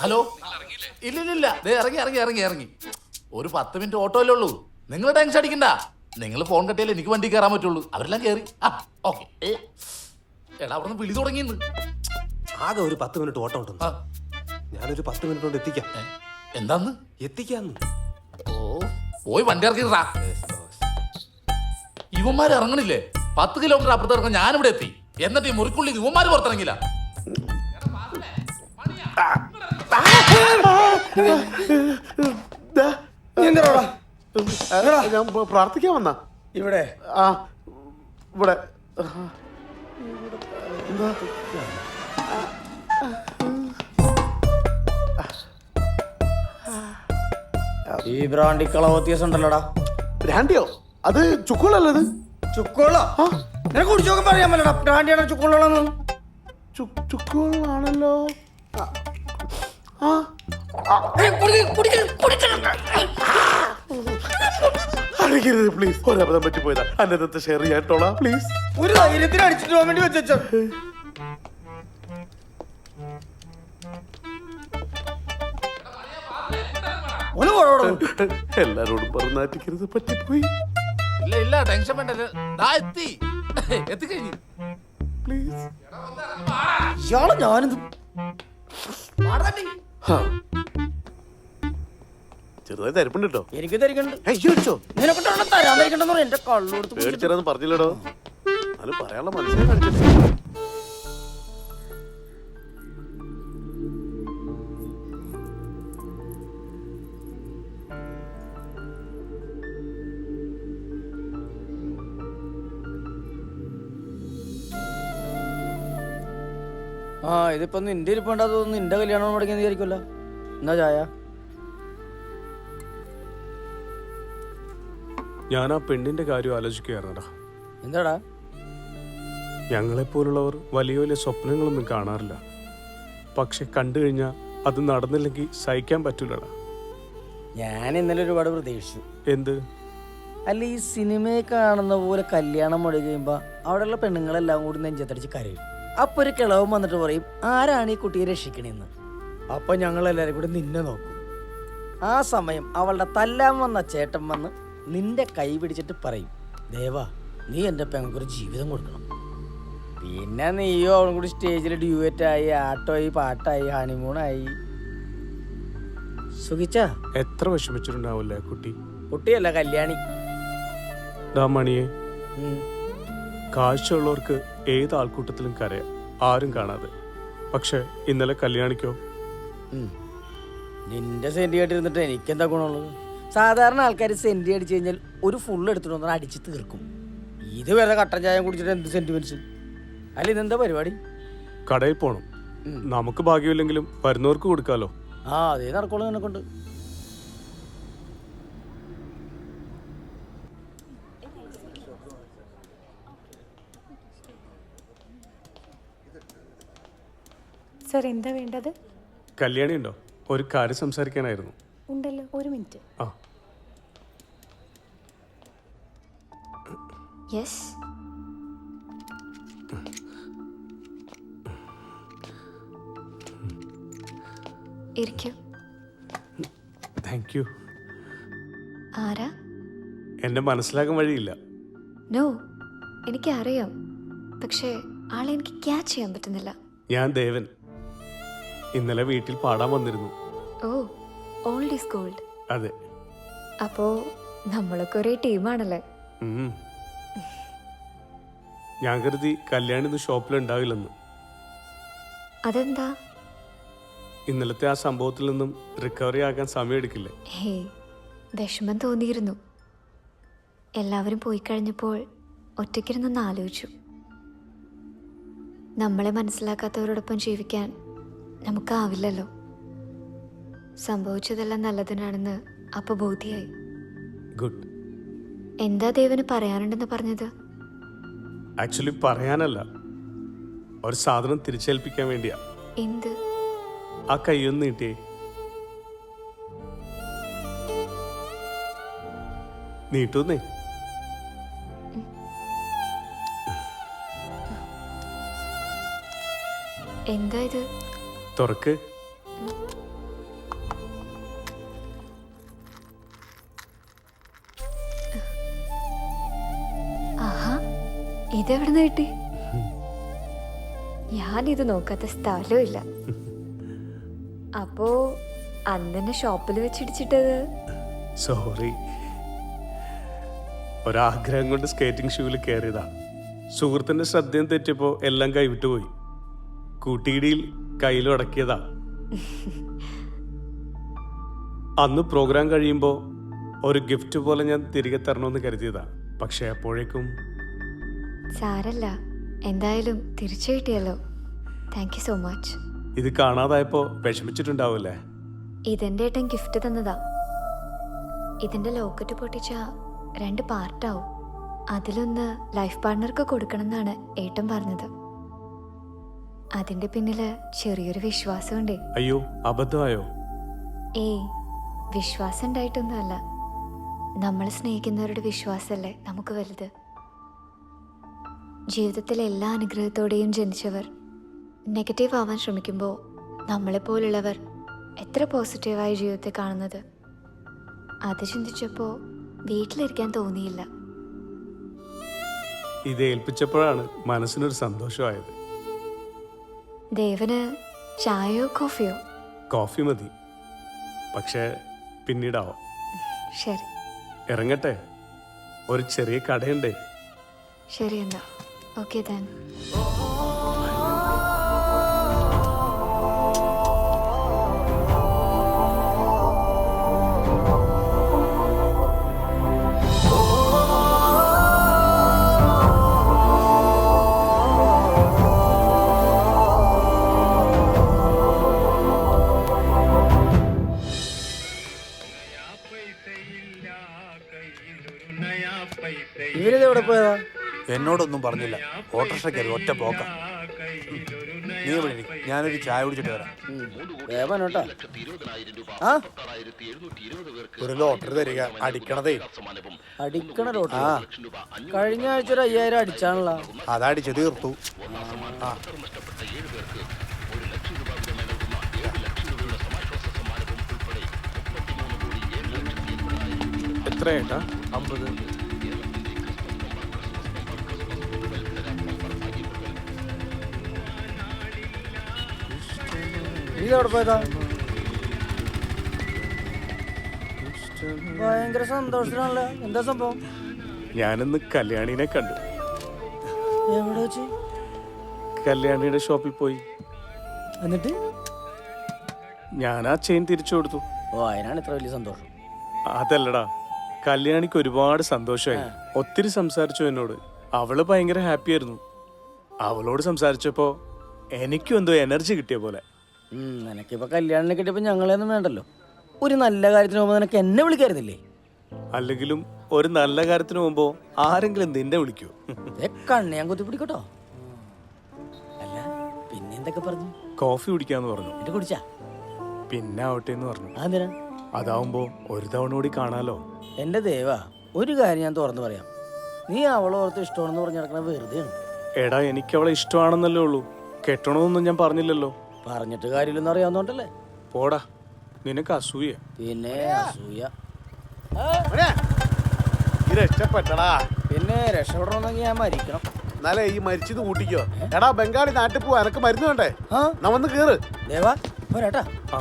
Hello, ഇല്ലില്ല, ഇറങ്ങി. ഒരു 10 മിനിറ്റ് ഓട്ടോയിലേ ഉള്ളൂ. നിങ്ങൾ ടെൻഷൻ അടിക്കണ്ട. നിങ്ങൾ ഫോൺ കട്ടിയാലേ എനിക്ക് വണ്ടി കയറാൻ പറ്റുള്ളൂ. അവരെല്ലാം കയറി. ഓക്കെ. എടാ, അവിടെ നിന്ന് വിളി തുടങ്ങിയെന്ന്. ആകെ ഒരു 10 മിനിറ്റ് ഓട്ടം ഉണ്ട്. ഞാനൊരു 10 മിനിറ്റ് കൊണ്ട് എത്തിക്കാം. എന്താന്ന്? എത്തിക്കാന്ന്. ഓ, പോയി വണ്ടി ഇറക്കിടാ. ഇവന്മാർ ഇറങ്ങണില്ലേ? 10 കിലോമീറ്റർ അപ്പുറത്ത് ഇറങ്ങാൻ ഞാനിവിടെ എത്തി. എന്നിട്ട് ഈ മുറിക്കുള്ളിൽ ഇവന്മാർ പുറത്തിറങ്ങില്ല. ഞാൻ പ്രാർത്ഥിക്കാൻ വന്ന ഇവിടെ ഇവിടെ ഈ ബ്രാൻഡി കളവ് വ്യത്യാസം ഉണ്ടല്ലോടാ. ബ്രാൻഡിയോ? അത് ചുക്കുകളല്ലേ? അത് ചുക്കോളോ? നിനക്ക് കുടിച്ചു നോക്കാൻ പറയാൻ പറ്റടാ. ബ്രാൻഡിയാണോ ചുക്കോളാണോ? ചുക്കുകളാണല്ലോ. അടിക്കരുത് പ്ലീസ്. ഒരബദ്ധം പറ്റിപ്പോയതാ. അന്നത്തെ ഷെയർ ചെയ്യാട്ടോളാ പ്ലീസ്. ഒരു ധൈര്യത്തിന് അടിച്ചിട്ട് പോകാൻ വേണ്ടി വെച്ചോ. എല്ലാരോടും പറഞ്ഞാറ്റിക്കരുത്. പറ്റിപ്പോയി. ഇല്ല, ടെൻഷൻ വേണ്ട. എത്തിക്കഴിഞ്ഞു. പ്ലീസ്. ഇയാളെ ഞാനിത് ചെറുതായി തരിപ്പുണ്ട് കേട്ടോ. എനിക്ക് തരിക്കണ്ട്. അയ്യോ, നിനക്കൊണ്ടാണ് തരാൻ തരിക്കണ്ടെന്ന് പറയും. എന്റെ കള്ളോടുത്ത് പേടിച്ചേരാന്ന് പറഞ്ഞില്ലടോ. അത് പറയാനുള്ള മനസ്സിനെ കാണിച്ചിട്ട്. ഇതിപ്പോ നിന്റെ ഇരിപ്പുണ്ടാ തോന്നുന്നു. നിന്റെ കല്യാണം മുടങ്ങിയെന്ന് വിചാരിക്കുമല്ലോ. എന്നാ ചായ? ഞാൻ ആ പെണ്ണിന്റെ കാര്യം ആലോചിക്കുകയായിരുന്നടാ. എന്താടാ? ഞങ്ങളെപ്പോലുള്ളവർ വലിയ വലിയ സ്വപ്നങ്ങളൊന്നും കാണാറില്ല. പക്ഷെ കണ്ടു കഴിഞ്ഞാൽ അത് നടന്നില്ലെങ്കിൽ സഹിക്കാൻ പറ്റൂലടാ. ഞാൻ ഇന്നലെ ഒരുപാട് പ്രതീക്ഷിച്ചു. എന്ത്? അല്ല, ഈ സിനിമയെ കാണുന്ന പോലെ കല്യാണം മുടി കഴിയുമ്പോ അവിടെയുള്ള പെണ്ണുങ്ങളെല്ലാം കൂടി നെഞ്ചത്തടിച്ച് കരയും. അപ്പൊ ഒരു കിളവും വന്നിട്ട് പറയും, ആരാണ് ഈ കുട്ടിയെ രക്ഷിക്കണേന്ന്. അപ്പൊ ഞങ്ങൾ എല്ലാവരും കൂടി നിന്നെ നോക്കും. ആ സമയം അവളുടെ തല്ലാൻ വന്ന ചേട്ടൻ വന്ന് നിന്റെ കൈ പിടിച്ചിട്ട് പറയും, ദേവാ, നീ എൻ്റെ പെങ്ങൾക്കൊരു ജീവിതം കൊടുക്കണം. പിന്നെ നീയോ അവളും കൂടി സ്റ്റേജിൽ ഡ്യൂവറ്റായി, ആട്ടോയി, പാട്ടായി, ഹണിമൂണായി. സുഖിച്ച എത്ര വിഷമിച്ചിട്ടുണ്ടാവില്ലേ കുട്ടി? കുട്ടിയല്ല, കല്യാണി. മണിയെ, കാഴ്ചയുള്ളവർക്ക് ഏത് ആൾക്കൂട്ടത്തിലും കരയാം, ആരും കാണാതെ. പക്ഷെ ഇന്നലെ കല്യാണിക്കോ? നിന്റെ സെന്റി കേട്ടിരുന്നിട്ട് എനിക്കെന്താ ഗുണമുള്ളത്? സാധാരണ ആൾക്കാർ സെന്റി അടിച്ചു കഴിഞ്ഞാൽ ഒരു ഫുൾ എടുത്തിട്ട് വന്നാൽ അടിച്ച് തീർക്കും. ഇത് വേറെ കട്ടൻ ചായം കുടിച്ചിട്ട് എന്ത് സെന്റിമെന്റ്സ്? അല്ല, ഇതെന്താ പരിപാടി? കടയിൽ പോണം. നമുക്ക് ഭാഗ്യമില്ലെങ്കിലും വരുന്നവർക്ക് കൊടുക്കാലോ. അതേ നടക്കോളൂ. എന്നെ കൊണ്ട് സർ, എന്താ വേണ്ടത്? കല്യാണി ഉണ്ടോ? ഒരു കാര്യം സംസാരിക്കാനായിരുന്നു. ഉണ്ടല്ലോ, ഒരു മിനിറ്റ്. യെസ്. ഇരിക്കൂ. Thank you. ആരാ? എന്നെ മനസ്സിലാക്കാൻ വഴിയില്ല. നോ, എനിക്കറിയാം. പക്ഷേ ആളെ എനിക്ക് ക്യാച്ച് ചെയ്യാൻ പറ്റുന്നില്ല. ഞാൻ ദേവൻ. ഇന്നലെ വീട്ടിൽ പാടാൻ വന്നിരുന്നു. ഓ, ഓൾഡ് ഈസ് ഗോൾഡ്. അതെ. അപ്പോ നമ്മളൊക്കെ ഒരേ ടീമാണല്ലേ? ഞാൻ കരുതി കല്യാണി ഇന്ന് ഷോപ്പിലുണ്ടാവില്ലെന്ന്. അതെന്താ? ഇന്നലത്തെ ആ സംഭവത്തിൽ നിന്നും റിക്കവറി ആകാൻ സമയമെടുക്കില്ലേ? ഹേ, വിഷമം തോന്നിയിരുന്നു. എല്ലാവരും പോയി കഴിഞ്ഞപ്പോൾ ഒറ്റയ്ക്കിരുന്നൊന്ന് ആലോചിച്ചു. നമ്മളെ മനസ്സിലാക്കാത്തവരോടൊപ്പം ജീവിക്കാൻ നമുക്കാവില്ലല്ലോ. സംഭവിച്ചതെല്ലാം നല്ലതിനാണെന്ന് അപ്പോൾ ബോധ്യായി. ഗുഡ്. എന്താ ദേവന് പറയാനുണ്ടെന്ന് പറഞ്ഞത്? ആക്ച്വലി പറയാനല്ല, ഒരു സാധനം തിരിച്ചേൽപ്പിക്കാൻ വേണ്ടിയാ. എന്ത്? ആ കൈയൊന്ന് നീട്ടിയേ. നീട്ടൂന്നേ. എന്താ ഇത്? തുറക്ക്. ഇതെവിടുന്ന് കിട്ടി? ഞാനിത് നോക്കാത്ത സ്ഥലവും ഇല്ല. അപ്പോ അന്നെ ഷോപ്പിൽ വെച്ചിടിച്ചിട്ടത്? സോറി, ഒരാഗ്രഹം കൊണ്ട് സ്കേറ്റിംഗ് ഷൂവിൽ കയറിയതാ. സുഹൃത്തിന്റെ ശ്രദ്ധയും തെറ്റിയപ്പോ എല്ലാം കൈവിട്ടുപോയി. കൂട്ടിയിടിയിൽ കയ്യിലും അടക്കിയതാ. അന്ന് പ്രോഗ്രാം കഴിയുമ്പോൾ ഒരു ഗിഫ്റ്റ് പോലെ ഞാൻ തിരികെ തരണമെന്ന് കരുതിയതാ. പക്ഷെ അപ്പോഴേക്കും സാരല്ല, എന്തായാലും തിരിച്ചു കിട്ടിയല്ലോ. Thank you so much. ഇത് കാണാതായപ്പോ വിഷമിച്ചിട്ടുണ്ടാവൂലേ? ഇതെന്റെ ഏട്ടൻ ഗിഫ്റ്റ് തന്നതാ. ഇതിന്റെ ലോക്കറ്റ് പൊട്ടിച്ച 2 പാർട്ടാവും. അതിലൊന്ന് ലൈഫ് പാർട്ട്ണർക്ക് കൊടുക്കണം എന്നാണ് ഏട്ടൻ പറഞ്ഞത്. അതിന്റെ പിന്നില് ചെറിയൊരു വിശ്വാസമുണ്ടേ. അയ്യോ, അബദ്ധമായോ? ഏയ്, വിശ്വാസം ഉണ്ടായിട്ടൊന്നുമല്ല. നമ്മൾ സ്നേഹിക്കുന്നവരുടെ വിശ്വാസമല്ലേ നമുക്ക് വലുത്. ജീവിതത്തിലെ എല്ലാ അനുഗ്രഹത്തോടെയും ജനിച്ചവർ നെഗറ്റീവ് ആവാൻ ശ്രമിക്കുമ്പോൾ നമ്മളെപ്പോലുള്ളവർ എത്ര പോസിറ്റീവായ ജീവിതത്തെ കാണുന്നത്. അത് ചിന്തിച്ചപ്പോൾ വീട്ടിലിരിക്കാൻ തോന്നിയില്ല. ഇത് ഏൽപ്പിച്ചപ്പോഴാണ് മനസ്സിനൊരു സന്തോഷമായത്. ദേവന് ചായയോ കോഫിയോ? കോഫി മതി, പക്ഷെ പിന്നീടാവാം. ശരി ഇറങ്ങട്ടെ, ഒരു ചെറിയ കടയുണ്ടേ. ശരി എന്നാ. ഓക്കെ താൻ. ഇവരിത് എവിടെ പോയതാ? എന്നോടൊന്നും പറഞ്ഞില്ല. ഓട്ടോറിക്ഷ കയറി ഒറ്റ പോക്ക. നീ എവിടെ ഇരി? ഞാനൊരു ചായ കുടിച്ചിട്ട് വരാം. വേഗം കേട്ടോ. ആ, ഒരു ലോട്ടറി തരിക, അടിക്കണതേ. അടിക്കണ ലോട്ടറി? കഴിഞ്ഞ ആഴ്ച ഒരു 5000 അടിച്ചാണല്ലോ. അതടിച്ച് തീർത്തു. ആ, എത്രയായിട്ടാ? 50. ഇത് എവിടെ പോയതാ? ഭയങ്കര സന്തോഷത്തിലാണല്ലോ. എന്താ സംഭവം? ഞാനിന്ന് കല്യാണിനെ കണ്ടു. എവിടെ വെച്ച്? കല്യാണിയുടെ ഷോപ്പിൽ പോയി. എന്നിട്ട്? ഞാൻ ആ ചെയിൻ തിരിച്ചു കൊടുത്തു. ഓ, അതിനാണ് ഇത്ര വലിയ സന്തോഷം. അതല്ലടാ, കല്യാണിക്ക് ഒരുപാട് സന്തോഷമായി. ഒത്തിരി സംസാരിച്ചു എന്നോട്. അവള് ഭയങ്കര ഹാപ്പി ആയിരുന്നു. അവളോട് സംസാരിച്ചപ്പോ എനിക്കും എന്തോ എനർജി കിട്ടിയ പോലെ. നിനക്കിപ്പോ കല്യാണം കിട്ടിയപ്പോ ഞങ്ങളെയൊന്നും വേണ്ടല്ലോ. ഒരു നല്ല കാര്യത്തിന് പോകുമ്പോ നിനക്ക് എന്നെ വിളിക്കായിരുന്നില്ലേ? അല്ലെങ്കിലും ഒരു നല്ല കാര്യത്തിന് പോകുമ്പോ ആരെങ്കിലും നിന്നെ വിളിക്കൂ? കണ്ണ് ഞാൻ കുത്തി പിടിക്കട്ടോ. അല്ല, പിന്നെ എന്തൊക്കെ പറഞ്ഞു? കോഫി കുടിക്കാന്ന് പറഞ്ഞു. എന്നിട്ട് കുടിച്ചാ? പിന്നെ ആവട്ടെ എന്ന് പറഞ്ഞു. അതെന്തിനാ? അതാവുമ്പോ ഒരു തവണ കൂടി കാണാലോ. എന്റെ ദേവാ, ഒരു കാര്യം ഞാൻ തുറന്നു പറയാം. നീ അവളോർത്ത് ഇഷ്ടമാണെന്ന് പറഞ്ഞു നടക്കണ വെറുതെയാണ്. എടാ, എനിക്ക് അവളെ ഇഷ്ടമാണെന്നല്ലേ ഉള്ളൂ. കെട്ടണമെന്നൊന്നും ഞാൻ പറഞ്ഞില്ലല്ലോ. പറഞ്ഞിട്ട് കാര്യമില്ലെന്ന് അറിയാവുന്നോണ്ടല്ലേ. പോടാ, നിനക്ക് അസൂയ. പിന്നെ അസൂയ. ഈ രക്ഷപ്പെട്ടടാ. പിന്നെ രക്ഷപ്പെടണമെന്നെങ്കിൽ ഞാൻ മരിക്കണം. എന്നാലേ ഈ മരിച്ചത് കൂട്ടിക്കോ. എടാ, ബംഗാളി നാട്ടിൽ പോവാ, എനക്ക് മരുന്ന് വേണ്ടേ? ആ, നമ്മന്ന് കേറ്. ദേവാ പോരാട്ടാ. ആ,